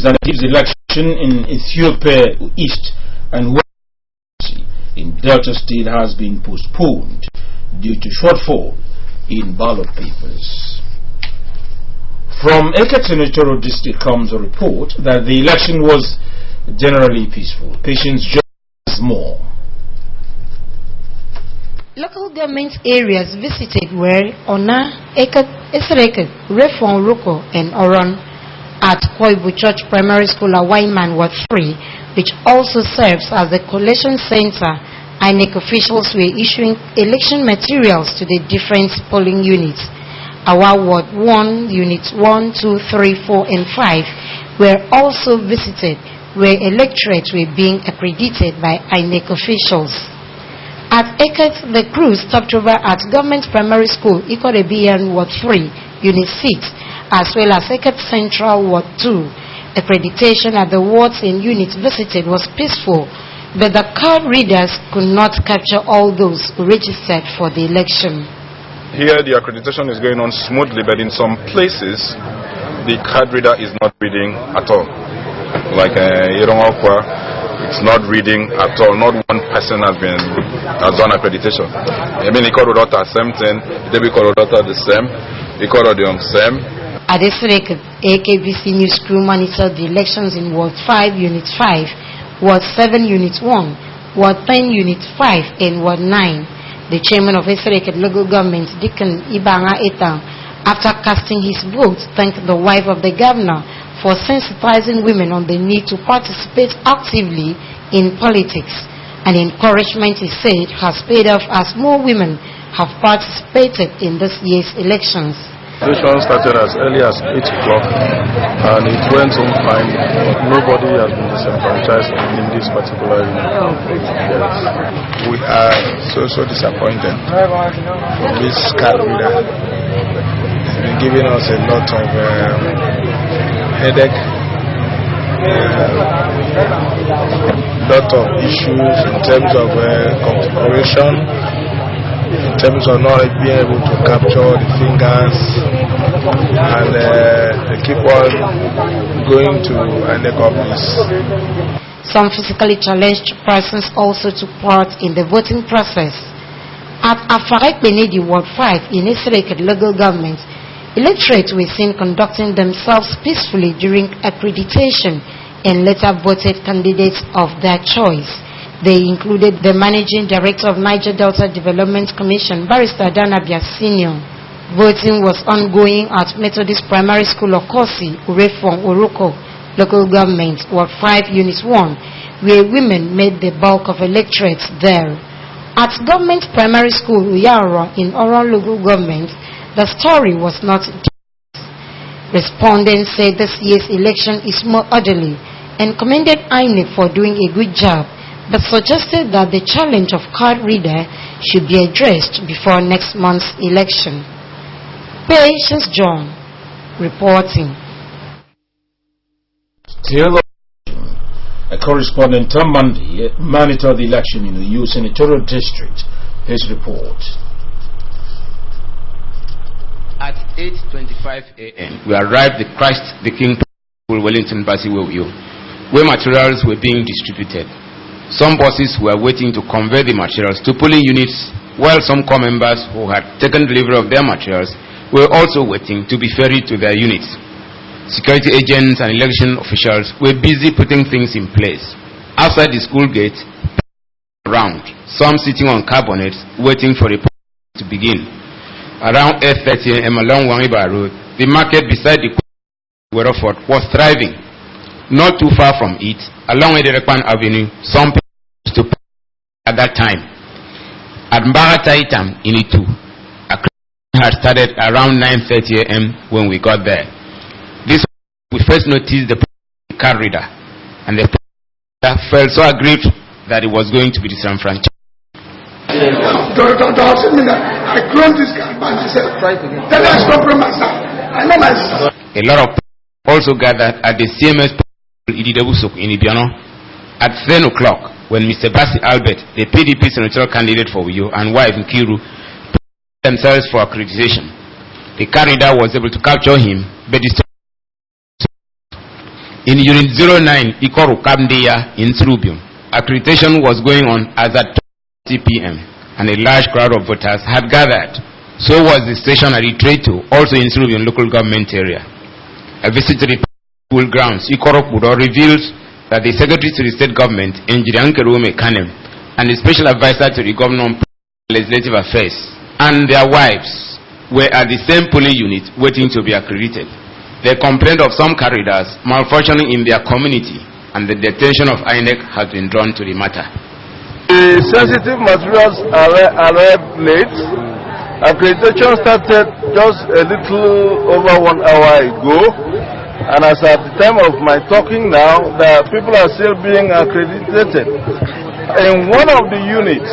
representatives election in Ethiopia East and West in Delta State has been postponed due to shortfall in ballot papers. From Eket Senatorial District comes a report that the election was generally peaceful. Patience just more. Local government areas visited were Ona, Eket, Esereket, Refon, Roko, and Oron at Koibu Church Primary School at Waiman Ward 3, which also serves as the collection center. INEC officials were issuing election materials to the different polling units. Our Ward 1, Units 1, 2, 3, 4, and 5 were also visited, where electorates were being accredited by INEC officials. At Eket, the crew stopped over at Government Primary School, Ikorebian Ward 3, Unit 6, as well as Eket Central Ward 2. Accreditation at the wards and units visited was peaceful, but the card readers could not capture all those who registered for the election. Here the accreditation is going on smoothly, but in some places the card reader is not reading at all. Like Irongokwa, it's not reading at all. Not one person has done accreditation. I mean, Ikorodota same thing, Debbie Korodota the same, Ikorodium same. At Eserek, AKBC News crew monitored the elections in Ward 5, Unit 5, Ward 7, Unit 1, Ward 10, Unit 5, and Ward 9. The chairman of Eserek local government, Deacon Ibanga Eta, after casting his vote, thanked the wife of the governor for sensitizing women on the need to participate actively in politics. An encouragement, he said, has paid off as more women have participated in this year's elections. This one started as early as 8 o'clock and it went on fine. Nobody has been disenfranchised in this particular unit. Yes. We are so disappointed for this card reader. It's been giving us a lot of headache, lot of issues in terms of configuration, in terms of not being able to capture the fingers, and they keep on going to INEC office. Some physically challenged persons also took part in the voting process. At Afarek Benedi Ward 5 in Eserek local government, electorates were seen conducting themselves peacefully during accreditation and later voted candidates of their choice. They included the Managing Director of Niger Delta Development Commission, Barrister Danabia Senior. Voting was ongoing at Methodist Primary School Okosi, Urefon, Oroko, local government, Ward 5, Unit 1, where women made the bulk of electorates there. At Government Primary School, Uyaro, in Oron local government, the story was not. Respondents said this year's election is more orderly and commended INEC for doing a good job, but suggested that the challenge of card reader should be addressed before next month's election. Patience John, reporting. Still, a correspondent Tom Monday monitored the election in the U Senatorial District. His report. At 8:25 a.m., we arrived at Christ the King School, Wellington, Basiwewio, where materials were being distributed. Some buses were waiting to convey the materials to polling units, while some corps members who had taken delivery of their materials were also waiting to be ferried to their units. Security agents and election officials were busy putting things in place. Outside the school gate, around, some sitting on car bonnets waiting for the to begin. Around 8:30 a.m. along Wangiba Road, the market beside the Werofort was thriving. Not too far from it, along Ederekpan Avenue, some people used to at that time. At Mbarataitam in Itu, a crowd had started around 9:30 a.m. when we got there. This we first noticed the card reader, and the felt so aggrieved that it was going to be disenfranchised. I cloned this card by myself. Then I compromise. I know myself. A lot of people also gathered at the CMS in Ibiano at 10 o'clock when Mr. Basi Albert, the PDP senatorial candidate for Uyo, and wife Nkiru themselves for accreditation. The card reader was able to capture him, but In Unit 09, Ikoru Kamdeya in Srubium, accreditation was going on as at 2 p.m. and a large crowd of voters had gathered. So was the station at Itreto, also in Srubium local government area. A visit to the school grounds, Ikoru Kudo revealed that the Secretary to the State Government, Engineer Nkerume Kanem, and the Special Advisor to the Governor on Legislative Affairs, and their wives were at the same polling unit waiting to be accredited. They complained of some corridors malfunctioning in their community, and the attention of INEC has been drawn to the matter. The sensitive materials arrived late. Accreditation started just a little over 1 hour ago, and as at the time of my talking now, the people are still being accredited. In one of the units,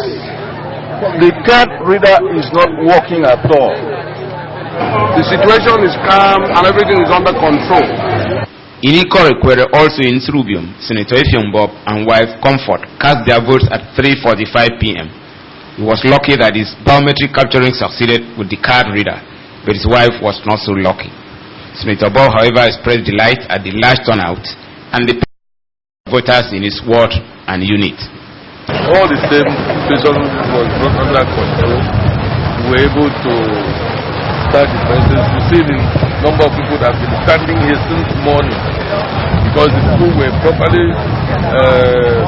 the card reader is not working at all. The situation is calm and everything is under control. In Ikorekwere, also in Srubium, Senator Effiong Bob and wife Comfort cast their votes at 3:45 p.m. He was lucky that his biometric capturing succeeded with the card reader, but his wife was not so lucky. Senator Bob, however, expressed delight at the large turnout and the voters in his ward and unit. All the same, situation was brought under control. We were able to start the process. You see the number of people that have been standing here since morning because the people were properly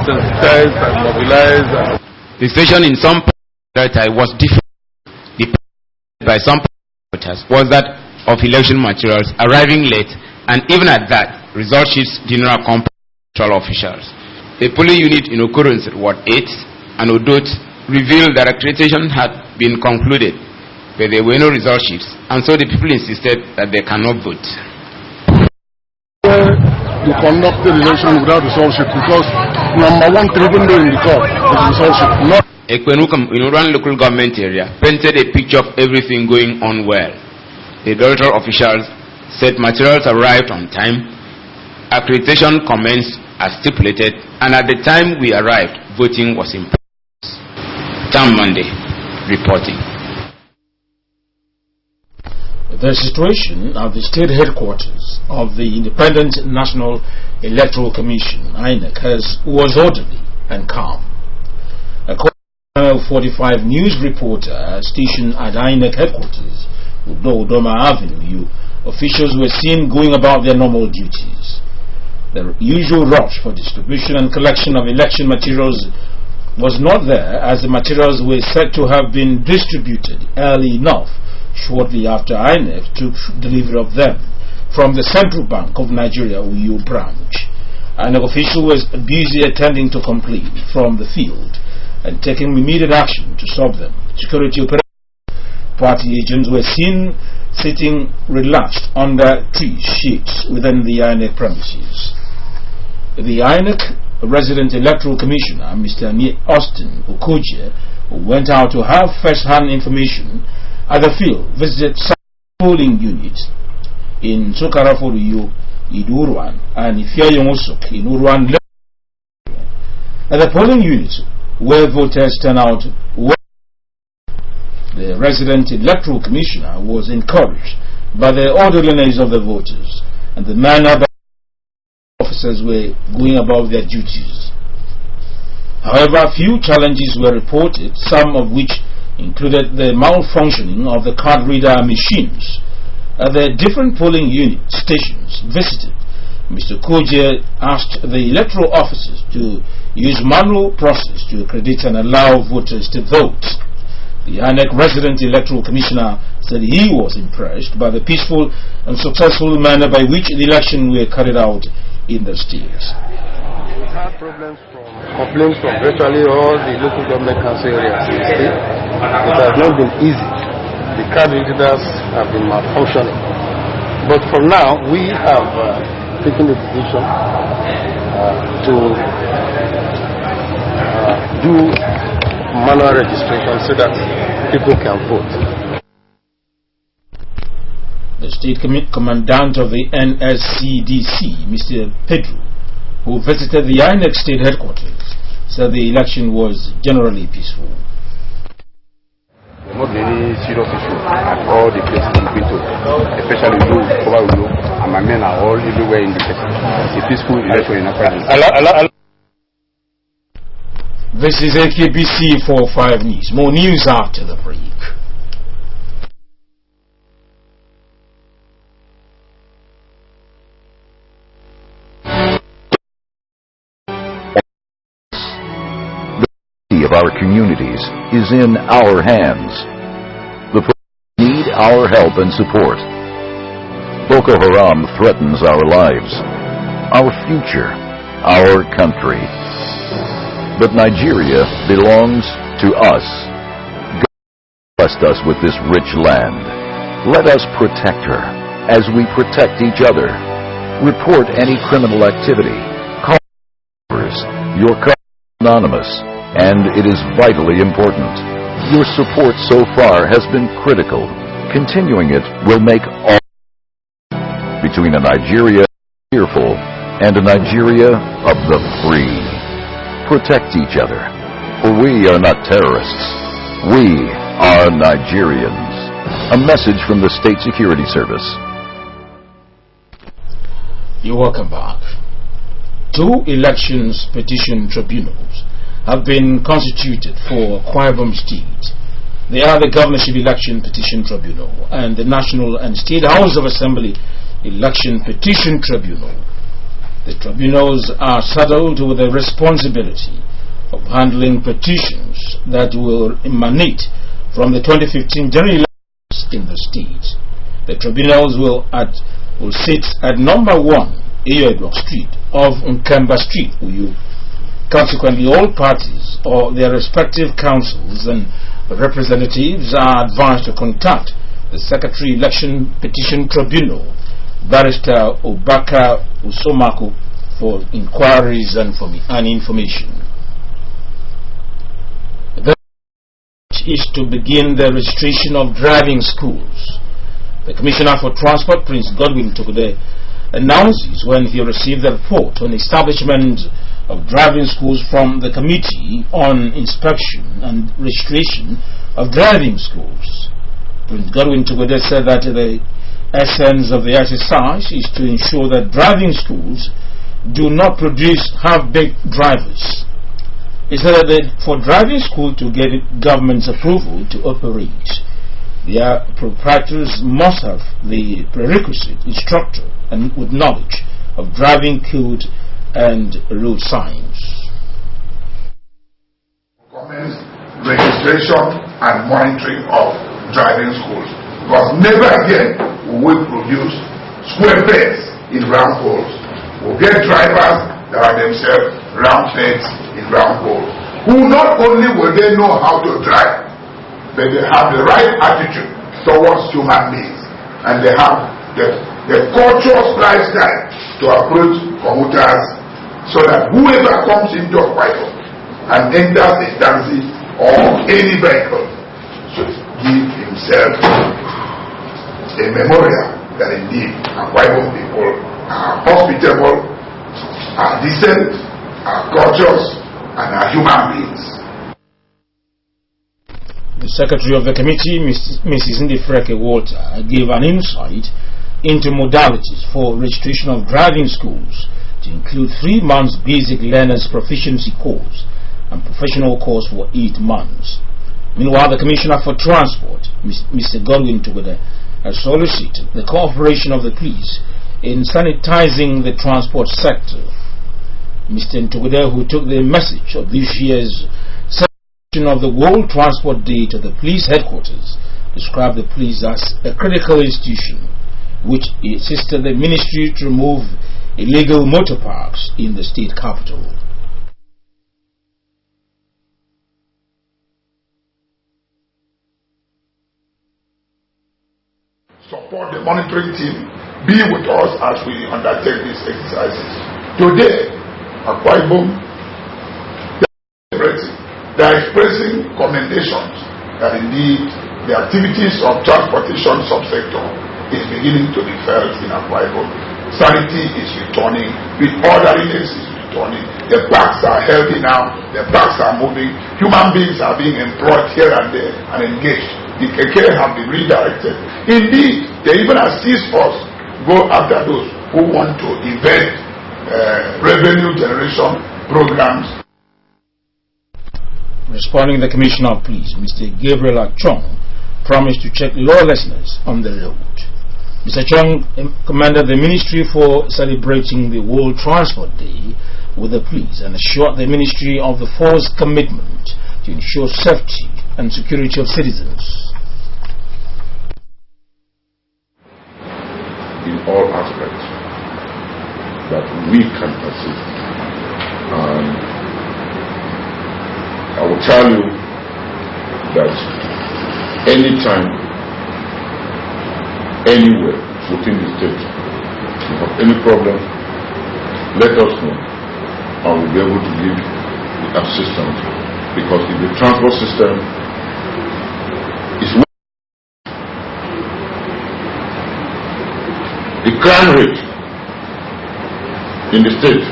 sensitized and mobilized. The situation in some parts was different. The by some voters was that of election materials arriving late, and even at that, result sheets did not accompany electoral officials. A polling unit in occurrence at Ward 8 and Odot revealed that accreditation had been concluded, but there were no result sheets, and so the people insisted that they cannot vote. To conduct the election without result sheet because number one window in the court is result sheet. Not Ekwenukam in Uran local government area painted a picture of everything going on well. The electoral officials said materials arrived on time, accreditation commenced as stipulated, and at the time we arrived, voting was in progress. Tam Monday, reporting. The situation at the state headquarters of the Independent National Electoral Commission, INEC, was orderly and calm. According to 45 news reporter stationed at INEC headquarters, Udoma Avenue, officials were seen going about their normal duties. The usual rush for distribution and collection of election materials was not there, as the materials were said to have been distributed early enough shortly after INEC took delivery of them from the Central Bank of Nigeria Uyo branch. An official was busy attending to complaints from the field and taking immediate action to solve them. Security party agents were seen sitting relaxed under tree shades within the INEC premises. The INEC Resident Electoral Commissioner, Mr. Austin Okoje, who went out to have first-hand information at the field, visited some polling units in Sokaraforuyo, Iduruan, and Ifyayongosok in Uruan. At the polling units where voters turn out, the Resident Electoral Commissioner was encouraged by the orderliness of the voters and the manner by officers were going about their duties. However, few challenges were reported, some of which included the malfunctioning of the card reader machines. At the different polling unit stations visited, Mr. Koje asked the electoral officers to use manual process to accredit and allow voters to vote. The INEC Resident Electoral Commissioner said he was impressed by the peaceful and successful manner by which the election were carried out in the state. we had complaints from virtually all the local government council areas in the state. It has not been easy. The card readers have been malfunctioning. But for now, we have taken the decision to do manual registration so that people can vote. The state commandant of the NSCDC, Mr. Pedro, who visited the INEC state headquarters, said the election was generally peaceful. There are not any serious issues at all the places we've been to, especially Uyo, and my men are all everywhere in the peaceful election in Akwa. This is AKBC 45 News. More news after the break. Of our communities is in our hands. The police need our help and support. Boko Haram threatens our lives, our future, our country. But Nigeria belongs to us. God blessed us with this rich land. Let us protect her as we protect each other. Report any criminal activity. Call your call is anonymous, and it is vitally important. Your support so far has been critical. Continuing it will make all between a Nigeria fearful and a Nigeria of the free. Protect each other, for we are not terrorists. We are Nigerians. A message from the State Security Service. You're welcome back. 2 elections petition tribunals have been constituted for Akwa Ibom State. They are the Governorship Election Petition Tribunal and the National and State House of Assembly Election Petition Tribunal. The tribunals are saddled with the responsibility of handling petitions that will emanate from the 2015 general elections in the state. The tribunals will sit at number 1 Eyoedok Street of Nkamba Street, Uyu. Consequently, all parties or their respective councils and representatives are advised to contact the Secretary Election Petition Tribunal, Barrister Obaka Usomako, for inquiries and information. The is to begin the registration of driving schools. The Commissioner for Transport, Prince Godwin Tukude, announces when he received the report on establishment of driving schools from the Committee on Inspection and Registration of Driving Schools. Prince Godwin Tukude said that the essence of the exercise is to ensure that driving schools do not produce half-baked drivers. He said that for driving school to get government's approval to operate, their proprietors must have the prerequisite instructor and with knowledge of driving code and road signs. Commence registration and monitoring of driving schools, because never again will we produce square pegs in round holes. We'll get drivers that are themselves round pegs in round holes, who not only will they know how to drive, but they have the right attitude towards human beings, and they have the cultural lifestyle to approach commuters, so that whoever comes into Akwa Ibom and enters a taxi or any vehicle should give himself a memorial that indeed Akwa Ibom people are hospitable, are decent, are courteous, and are human beings. The Secretary of the Committee, Mrs. Ndifreke Walter, gave an insight into modalities for registration of driving schools, to include 3 months basic learners proficiency course and professional course for 8 months. Meanwhile, the Commissioner for Transport, Mr. Godwin Tukude, has solicited the cooperation of the police in sanitizing the transport sector. Mr. Tukude, who took the message of this year's celebration of the World Transport Day to the police headquarters, described the police as a critical institution which assisted the ministry to remove illegal motor parks in the state capital. Support the monitoring team, be with us as we undertake these exercises. Today, Akwa Ibom, they are expressing commendations that indeed the activities of transportation subsector is beginning to be felt in Akwa Ibom. Sanity is returning, with orderliness is returning. The parks are healthy now, the parks are moving, human beings are being employed here and there and engaged. The KK have been redirected. Indeed, they even assist us go after those who want to invent revenue generation programs. Responding, the Commissioner of Police, Mr. Gabriel Achong, promised to check lawlessness on the road. Mr. Chong commanded the ministry for celebrating the World Transport Day with the police and assured the ministry of the force's commitment to ensure safety and security of citizens. In all aspects that we can assist. I will tell you that anytime, anywhere within the state, if you have any problem, let us know and we'll be able to give the assistance, because if the transport system is weak, the crime rate in the state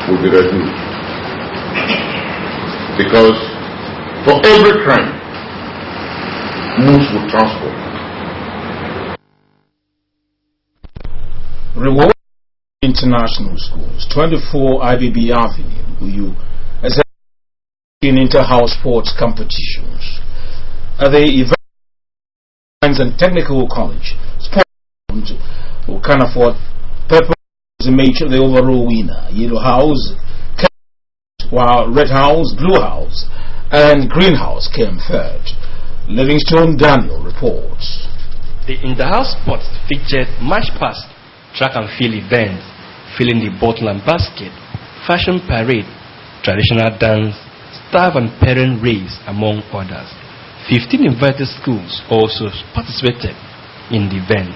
will be reduced, because for every crime moves with transport. Reward International Schools, 24 IBB Avenue, as in inter-house sports competitions. At the Science and Technical College, sports who can afford purple is the overall winner. Yellow House, while Red House, Blue House, and Green House came third. Livingstone Daniel reports. The inter-house sports featured march past, track and field events, filling the bottle and basket, fashion parade, traditional dance, staff and parent race, among others. 15 invited schools also participated in the event.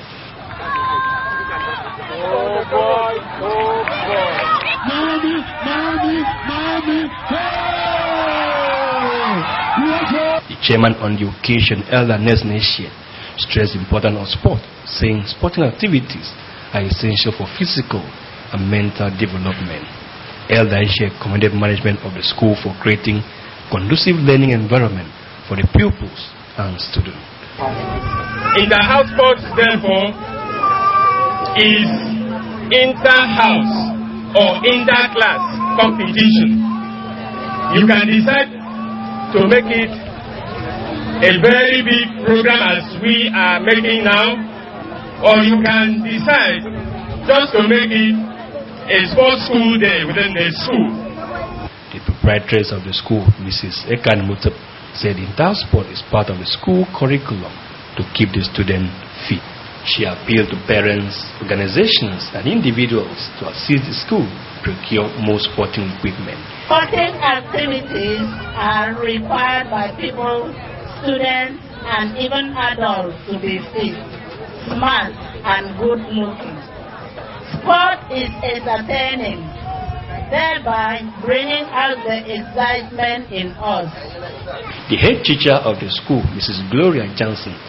The chairman on the occasion, Elder Nesne Shea, stressed the importance of sport, saying sporting activities are essential for physical and mental development. Elder Shea commended management of the school for creating conducive learning environment for the pupils and students. Inter-house sports, therefore, is inter-house or inter-class competition. You can decide to make it a very big program as we are making now, or you can decide just to make it a sports school day within the school. The proprietress of the school, Mrs. Ekan Mutap, said inter-house sport is part of the school curriculum to keep the student fit. She appealed to parents, organizations, and individuals to assist the school procure more sporting equipment. Sporting activities are required by people, students, and even adults to be fit, smart, and good-looking. Sport is entertaining, thereby bringing out the excitement in us. The head teacher of the school, Mrs. Gloria Johnson,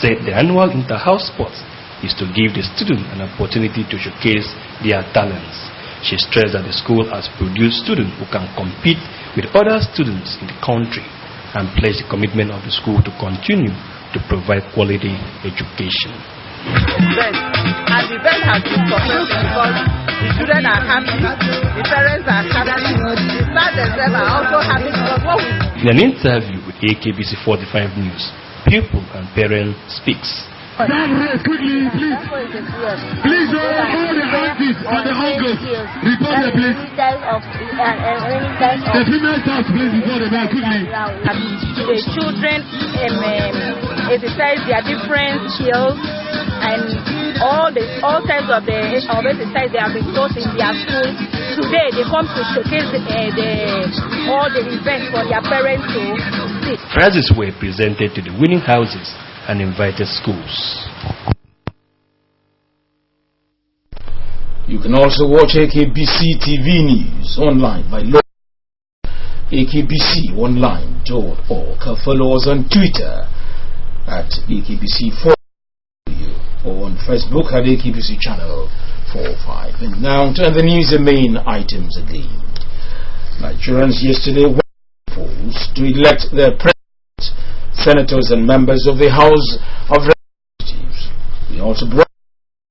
said the annual inter-house sports is to give the students an opportunity to showcase their talents. She stressed that the school has produced students who can compete with other students in the country and pledged the commitment of the school to continue to provide quality education. And the event has been successful because the children are happy, the parents are happy, the staff themselves are also happy because what we... In an interview with AKBC 45 News, pupil and parent speaks. Quickly, please. Please, all the aunties and the uncles, report there, please. The female staff, please, report there, quickly. The children exercise their different skills and all types of exercise they have been taught in their school. Today, they come to showcase all the events for their parents to see. Prizes were presented to the winning houses and invited schools. You can also watch AKBC TV News online by akbconline.org. Follow us on Twitter at AKBC4 or on Facebook at AKBC Channel 45. And now to the news, the main items again. Nigerians yesterday went to polls to elect their president, senators and members of the House of Representatives. We also brought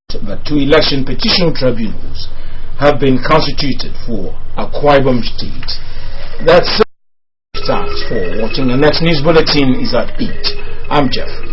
that that 2 election petition tribunals have been constituted for Akwa Ibom State. That's it for watching. The next news bulletin is at 8. I'm Jeff.